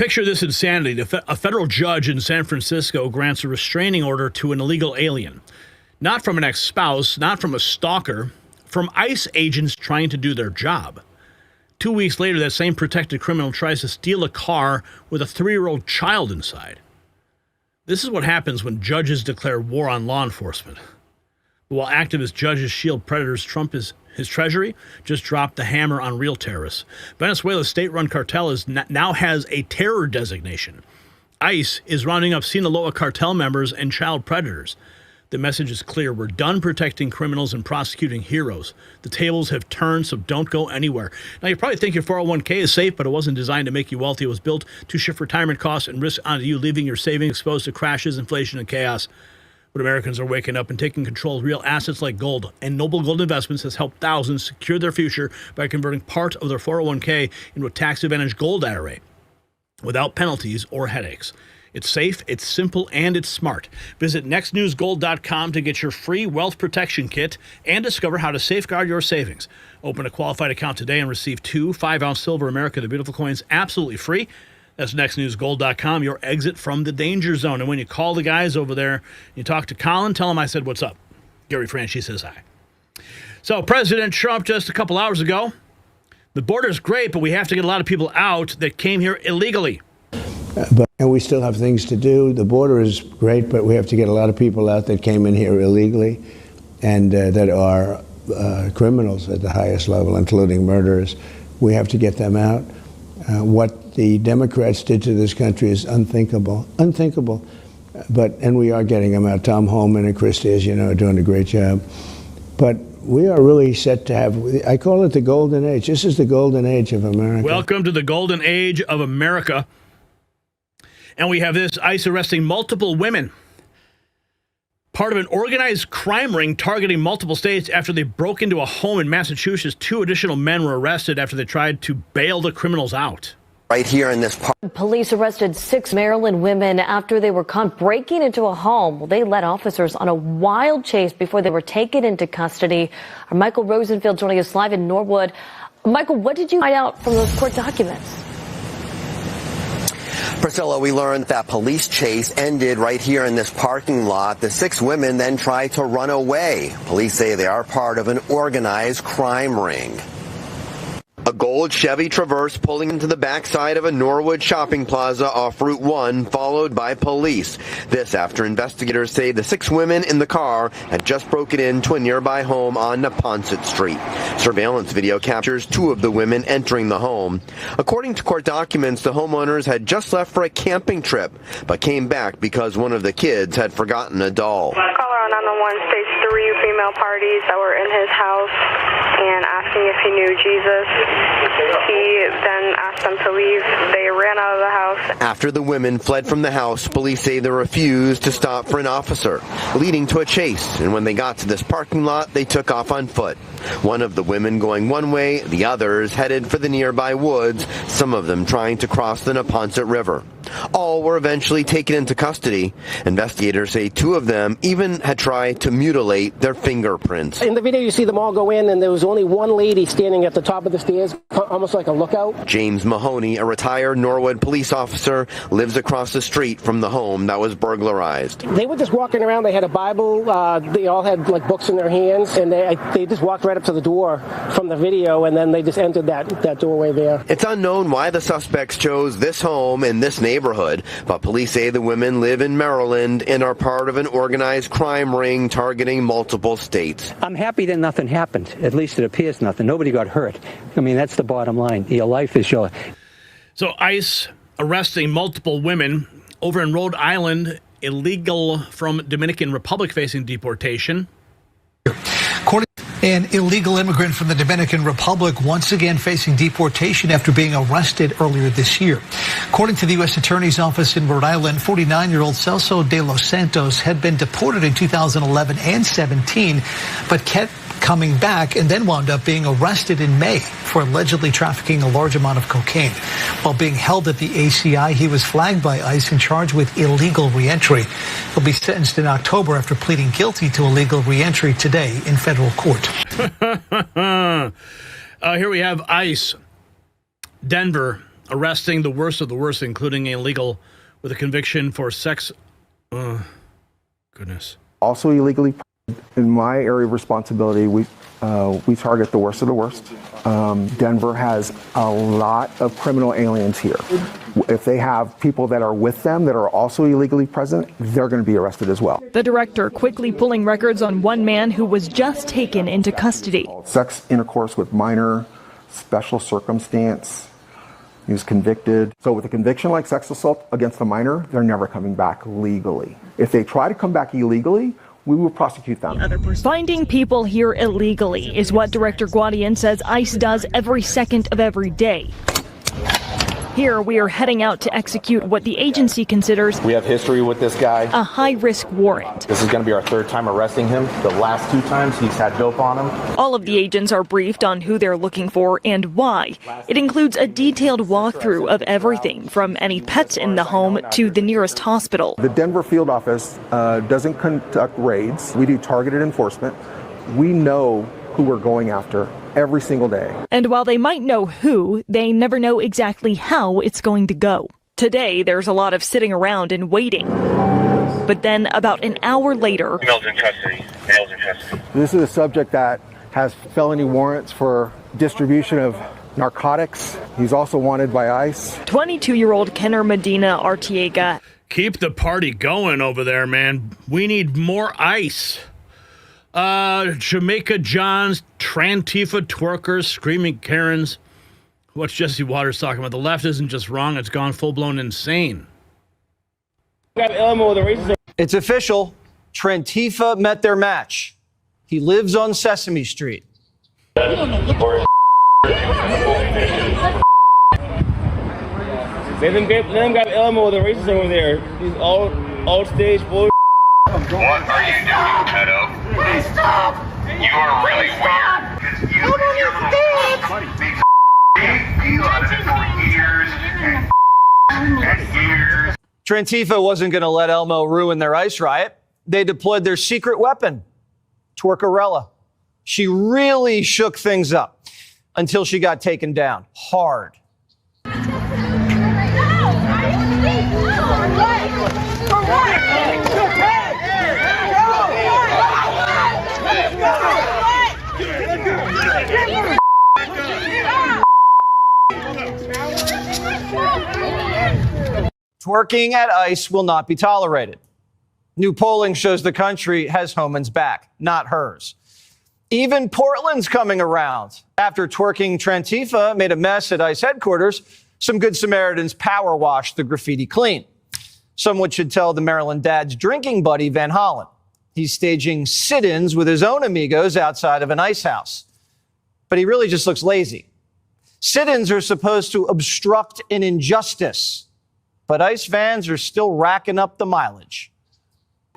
picture this insanity. A federal judge in San Francisco grants a restraining order to an illegal alien. Not from an ex-spouse, not from a stalker, from ICE agents trying to do their job. 2 weeks later, that same protected criminal tries to steal a car with a 3-year-old child inside. This is what happens when judges declare war on law enforcement. While activist judges shield predators, Trump his treasury just dropped the hammer on real terrorists. Venezuela's state-run cartel now has a terror designation. ICE is rounding up Sinaloa cartel members and child predators. The message is clear. We're done protecting criminals and prosecuting heroes. The tables have turned, so don't go anywhere. Now, you probably think your 401k is safe, but it wasn't designed to make you wealthy. It was built to shift retirement costs and risk onto you, leaving your savings exposed to crashes, inflation, and chaos. But Americans are waking up and taking control of real assets like gold. And Noble Gold Investments has helped thousands secure their future by converting part of their 401k into a tax-advantaged gold IRA without penalties or headaches. It's safe, it's simple, and it's smart. Visit nextnewsgold.com to get your free wealth protection kit and discover how to safeguard your savings. Open a qualified account today and receive 2 5-ounce silver America the Beautiful coins absolutely free. That's nextnewsgold.com, your exit from the danger zone. And when you call the guys over there, you talk to Colin, tell him I said, what's up? Gary Franchi says hi. So President Trump just a couple hours ago, the border's great, but we have to get a lot of people out that came here illegally. And we still have things to do. The border is great, but we have to get a lot of people out that came in here illegally and that are criminals at the highest level, including murderers. We have to get them out. What the Democrats did to this country is unthinkable. And we are getting them out. Tom Homan and Christie, as you know, are doing a great job. But we are really set to have, I call it the golden age. This is the golden age of America. Welcome to the golden age of America. And we have this: ICE arresting multiple women. Part of an organized crime ring targeting multiple states after they broke into a home in Massachusetts. 2 additional men were arrested after they tried to bail the criminals out. Right here in this park. Police arrested 6 Maryland women after they were caught breaking into a home. Well, they led officers on a wild chase before they were taken into custody. Our Michael Rosenfield joining us live in Norwood. Michael, what did you find out from those court documents? Priscilla, we learned that police chase ended right here in this parking lot. The 6 women then tried to run away. Police say they are part of an organized crime ring. A gold Chevy Traverse pulling into the backside of a Norwood shopping plaza off Route 1, followed by police. This after investigators say the 6 women in the car had just broken into a nearby home on Neponset Street. Surveillance video captures 2 of the women entering the home. According to court documents, the homeowners had just left for a camping trip, but came back because one of the kids had forgotten a doll. Caller on 911 states 3 female parties that were in his house and asking if he knew Jesus. He then asked them to leave. They ran out of the house. After the women fled from the house, police say they refused to stop for an officer, leading to a chase. And when they got to this parking lot, they took off on foot. One of the women going one way, the others headed for the nearby woods, some of them trying to cross the Neponset River. All were eventually taken into custody. Investigators say 2 of them even had tried to mutilate their fingerprints. In the video, you see them all go in, and there was only one lady standing at the top of the stairs, almost like a lookout. James Mahoney, a retired Norwood police officer, lives across the street from the home that was burglarized. They were just walking around. They had a Bible. They all had like books in their hands, and they just walked right up to the door from the video, and then they just entered that doorway there. It's unknown why the suspects chose this home in this neighborhood, but police say the women live in Maryland and are part of an organized crime ring targeting multiple states. I'm happy that nothing happened. At least it appears nothing. Nobody got hurt. I mean, that's the bottom line. Your life is your... So ICE arresting multiple women over in Rhode Island, illegal from Dominican Republic facing deportation. An illegal immigrant from the Dominican Republic once again facing deportation after being arrested earlier this year. According to the U.S. Attorney's Office in Rhode Island, 49-year-old Celso de los Santos had been deported in 2011 and 17, but kept coming back and then wound up being arrested in May for allegedly trafficking a large amount of cocaine. While being held at the ACI, he was flagged by ICE and charged with illegal reentry. He'll be sentenced in October after pleading guilty to illegal reentry today in federal court. Here we have ICE, Denver, arresting the worst of the worst, including illegal with a conviction for sex. Goodness. Also illegally, in my area of responsibility, we target the worst of the worst. Denver has a lot of criminal aliens here. If they have people that are with them that are also illegally present, they're going to be arrested as well. The director quickly pulling records on one man who was just taken into custody. Sex intercourse with minor, special circumstance. He was convicted. So with a conviction like sex assault against a minor, they're never coming back legally. If they try to come back illegally, we will prosecute them. Finding people here illegally is what Director Guadian says ICE does every second of every day. Here, we are heading out to execute what the agency considers we have history with this guy. A high-risk warrant. This is going to be our third time arresting him. The last 2 times he's had dope on him. All of the agents are briefed on who they're looking for and why. It includes a detailed walkthrough of everything from any pets in the home to the nearest hospital. The Denver field office doesn't conduct raids. We do targeted enforcement. We know who we're going after every single day. And while they might know who, they never know exactly how it's going to go. Today, there's a lot of sitting around and waiting. But then about an hour later, males in custody. Males in custody. This is a subject that has felony warrants for distribution of narcotics. He's also wanted by ICE. 22-year-old Kenner Medina Artiega. Keep the party going over there, man. We need more ice. Jamaica Johns, Trantifa twerkers, screaming Karens. What's Jesse Waters talking about? The left isn't just wrong, it's gone full-blown insane. It's official. Trantifa met their match. He lives on Sesame Street. They done got Elmo, the racist over there. He's all stage boy. What are you doing, pedo? Please stop! You are really weird. Because you and your little you have it for years and years. Trantifa wasn't going to let Elmo ruin their ICE riot. They deployed their secret weapon, Twerkarella. She really shook things up until she got taken down hard. Twerking at ICE will not be tolerated. New polling shows the country has Homan's back, not hers. Even Portland's coming around. After twerking Trantifa made a mess at ICE headquarters, some Good Samaritans power washed the graffiti clean. Someone should tell the Maryland dad's drinking buddy, Van Hollen. He's staging sit-ins with his own amigos outside of an ICE house. But he really just looks lazy. Sit-ins are supposed to obstruct an injustice, but ICE vans are still racking up the mileage.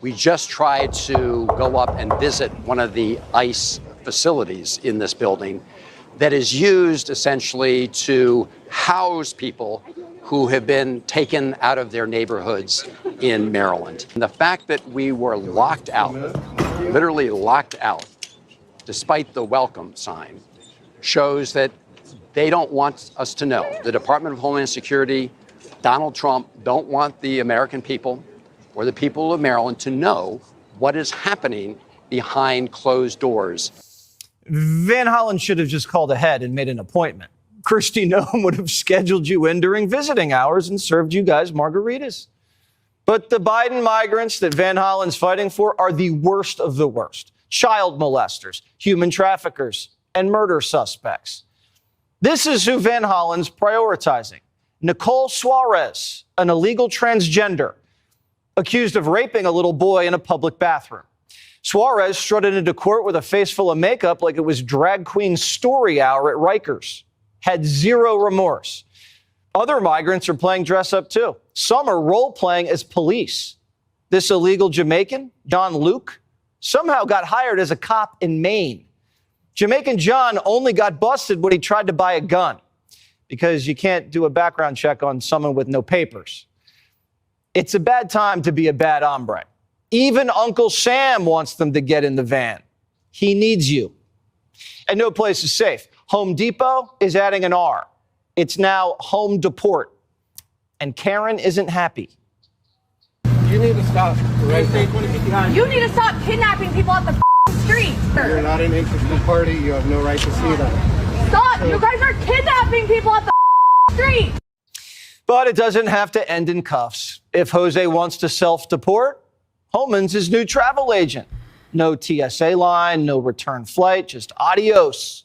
We just tried to go up and visit one of the ICE facilities in this building that is used essentially to house people who have been taken out of their neighborhoods in Maryland. And the fact that we were locked out, literally locked out, despite the welcome sign, shows that they don't want us to know. The Department of Homeland Security, Donald Trump, don't want the American people or the people of Maryland to know what is happening behind closed doors. Van Hollen should have just called ahead and made an appointment. Kristi Noem would have scheduled you in during visiting hours and served you guys margaritas. But the Biden migrants that Van Hollen's fighting for are the worst of the worst. Child molesters, human traffickers, and murder suspects. This is who Van Hollen's prioritizing. Nicole Suarez, an illegal transgender, accused of raping a little boy in a public bathroom. Suarez strutted into court with a face full of makeup like it was drag queen story hour at Rikers. Had zero remorse. Other migrants are playing dress up too. Some are role playing as police. This illegal Jamaican, John Luke, somehow got hired as a cop in Maine. Jamaican John only got busted when he tried to buy a gun because you can't do a background check on someone with no papers. It's a bad time to be a bad hombre. Even Uncle Sam wants them to get in the van. He needs you. And no place is safe. Home Depot is adding an R. It's now home deport. And Karen isn't happy. You need to stop. You need to stop kidnapping people at the street. You're not an interested party. You have no right to see them. Stop! You guys are kidnapping people at the street. But it doesn't have to end in cuffs. If Jose wants to self-deport, Holman's his new travel agent. No TSA line, no return flight, just adios.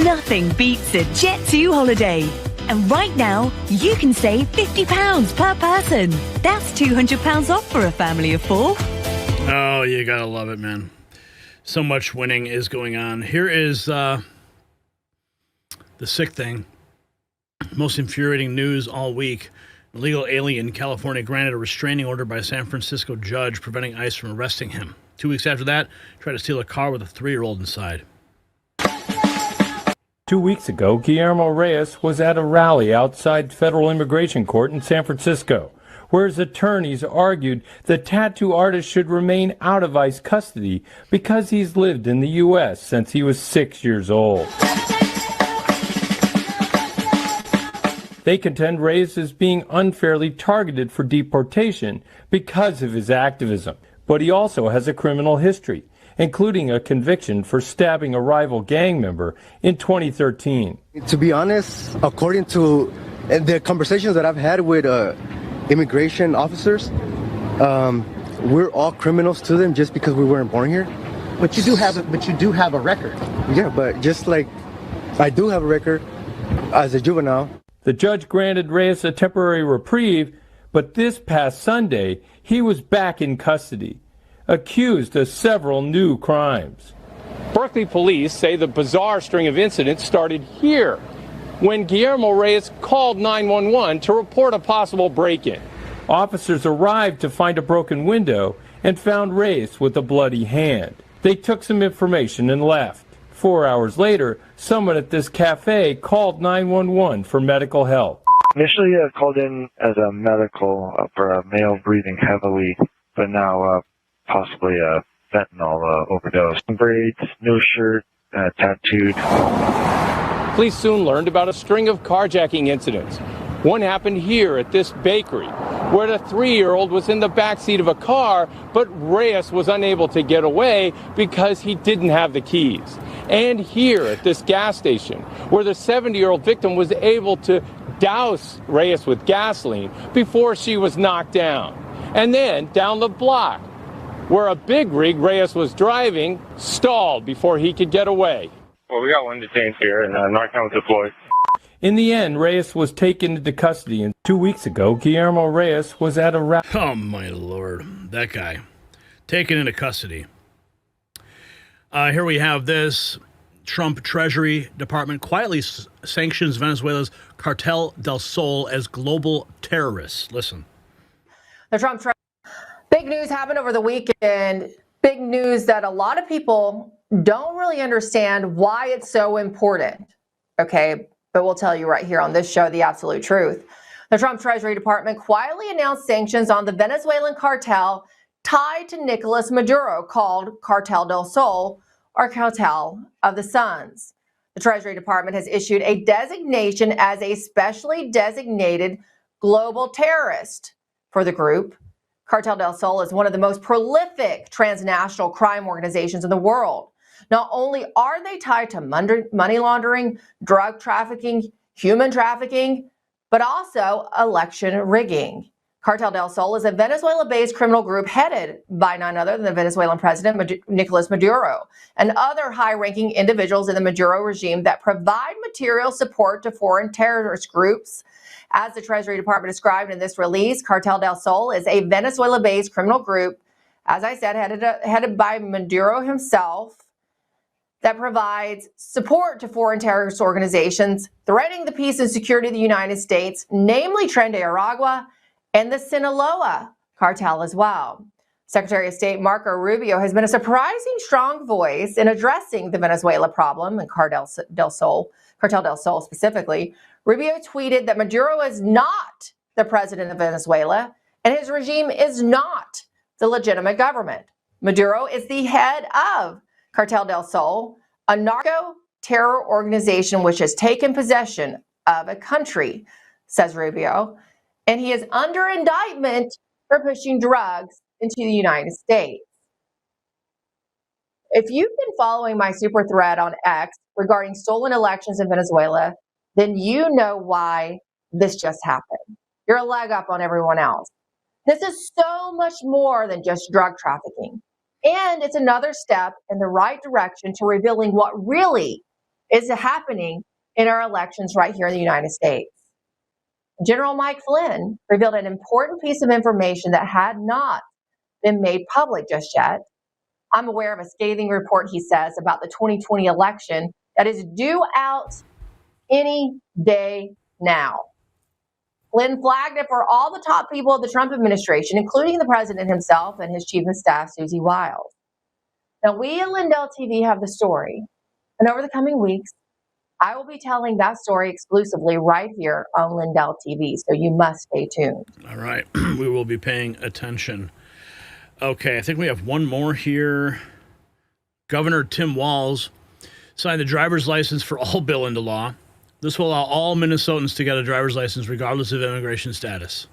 Nothing beats a Jet2 holiday. And right now, you can save £50 per person. That's £200 off for a family of 4. Oh, you gotta love it, man. So much winning is going on. Here is the sick thing. Most infuriating news all week. An illegal alien in California granted a restraining order by a San Francisco judge preventing ICE from arresting him. 2 weeks after that, tried to steal a car with a 3-year-old inside. 2 weeks ago, Guillermo Reyes was at a rally outside federal immigration court in San Francisco, where his attorneys argued the tattoo artist should remain out of ICE custody because he's lived in the U.S. since he was 6 years old. They contend Reyes is being unfairly targeted for deportation because of his activism, but he also has a criminal history, including a conviction for stabbing a rival gang member in 2013. To be honest, according to the conversations that I've had with immigration officers, we're all criminals to them just because we weren't born here. But you do have a record. Yeah, but just like I do have a record as a juvenile. The judge granted Reyes a temporary reprieve, but this past Sunday, he was back in custody, accused of several new crimes. Berkeley police say the bizarre string of incidents started here when Guillermo Reyes called 911 to report a possible break-in. Officers arrived to find a broken window and found Reyes with a bloody hand. They took some information and left. 4 hours later, someone at this cafe called 911 for medical help. Initially, I called in as a medical for a male breathing heavily, but now possibly a fentanyl overdose. Braids, no shirt, tattooed. Police soon learned about a string of carjacking incidents. One happened here at this bakery, where the 3-year-old was in the backseat of a car, but Reyes was unable to get away because he didn't have the keys. And here at this gas station, where the 70-year-old victim was able to douse Reyes with gasoline before she was knocked down. And then down the block, where a big rig Reyes was driving stalled before he could get away. Well, we got one detained here, and Narcan was deployed. In the end, Reyes was taken into custody, and 2 weeks ago, Guillermo Reyes was at a rally. Oh, my Lord. That guy. Taken into custody. Here we have this. Trump Treasury Department quietly sanctions Venezuela's Cartel del Sol as global terrorists. Listen. The Trump Big news happened over the weekend. Big news that a lot of people don't really understand why it's so important. Okay, but we'll tell you right here on this show the absolute truth. The Trump Treasury Department quietly announced sanctions on the Venezuelan cartel tied to Nicolas Maduro called Cartel del Sol, or Cartel of the Suns. The Treasury Department has issued a designation as a specially designated global terrorist for the group. Cartel del Sol is one of the most prolific transnational crime organizations in the world. Not only are they tied to money laundering, drug trafficking, human trafficking, but also election rigging. Cartel del Sol is a Venezuela-based criminal group headed by none other than the Venezuelan president, Nicolas Maduro, and other high-ranking individuals in the Maduro regime that provide material support to foreign terrorist groups. As the Treasury Department described in this release, Cartel del Sol is a Venezuela-based criminal group, as I said, headed by Maduro himself, that provides support to foreign terrorist organizations threatening the peace and security of the United States, namely Tren de Aragua and the Sinaloa cartel as well. Secretary of State Marco Rubio has been a surprising strong voice in addressing the Venezuela problem and Cartel del Sol specifically. Rubio tweeted that Maduro is not the president of Venezuela and his regime is not the legitimate government. Maduro is the head of Cartel del Sol, a narco terror organization which has taken possession of a country, says Rubio, and he is under indictment for pushing drugs into the United States. If you've been following my super thread on X regarding stolen elections in Venezuela, then you know why this just happened. You're a leg up on everyone else. This is so much more than just drug trafficking. And it's another step in the right direction to revealing what really is happening in our elections right here in the United States. General Mike Flynn revealed an important piece of information that had not been made public just yet. I'm aware of a scathing report, he says, about the 2020 election that is due out any day now. Flynn flagged it for all the top people of the Trump administration, including the president himself and his chief of staff, Susie Wiles. Now, we at Lindell TV have the story, and over the coming weeks, I will be telling that story exclusively right here on Lindell TV, so you must stay tuned. All right, we will be paying attention. Okay, I think we have one more here. Governor Tim Walz signed the driver's license for all bill into law. This will allow all Minnesotans to get a driver's license regardless of immigration status.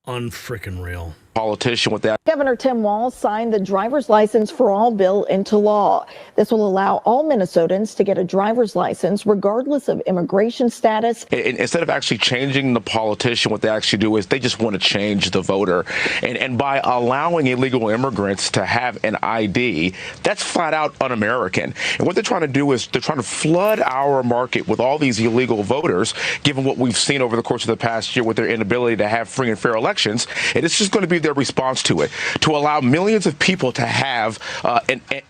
Unfrickin' real. Politician with that. Governor Tim Walz signed the driver's license for all bill into law. This will allow all Minnesotans to get a driver's license regardless of immigration status. Instead of actually changing the politician, what they actually do is they just want to change the voter. And by allowing illegal immigrants to have an ID, that's flat out un-American. And what they're trying to do is they're trying to flood our market with all these illegal voters, given what we've seen over the course of the past year with their inability to have free and fair elections. And it's just going to be their response to it, to allow millions of people to have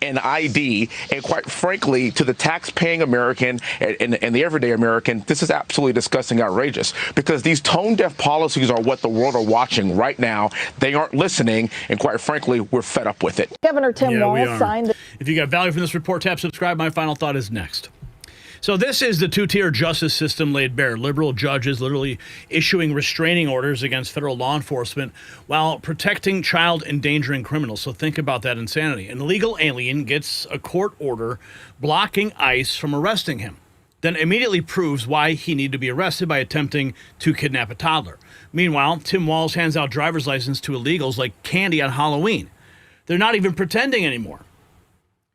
an ID, and quite frankly, to the tax-paying American and the everyday American, this is absolutely disgusting, outrageous, because these tone-deaf policies are what the world are watching right now. They aren't listening, and quite frankly, we're fed up with it. Governor Tim Walz signed the... If you got value from this report, tap subscribe. My final thought is next. So this is the two-tier justice system laid bare. Liberal judges literally issuing restraining orders against federal law enforcement while protecting child endangering criminals. So think about that insanity. An illegal alien gets a court order blocking ICE from arresting him, then immediately proves why he needed to be arrested by attempting to kidnap a toddler. Meanwhile, Tim Walz hands out driver's license to illegals like candy on Halloween. They're not even pretending anymore.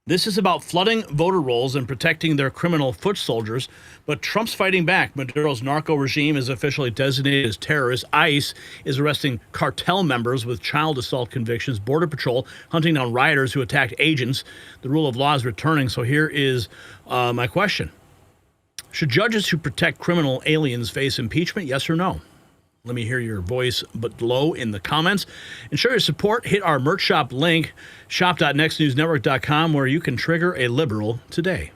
This is about flooding voter rolls and protecting their criminal foot soldiers, but Trump's fighting back. Maduro's narco regime is officially designated as terrorist. ICE is arresting cartel members with child assault convictions. Border Patrol hunting down rioters who attacked agents. The rule of law is returning. So here is my question. Should judges who protect criminal aliens face impeachment? Yes or no? Let me hear your voice below in the comments. And show your support. Hit our merch shop link, shop.nextnewsnetwork.com, where you can trigger a liberal today.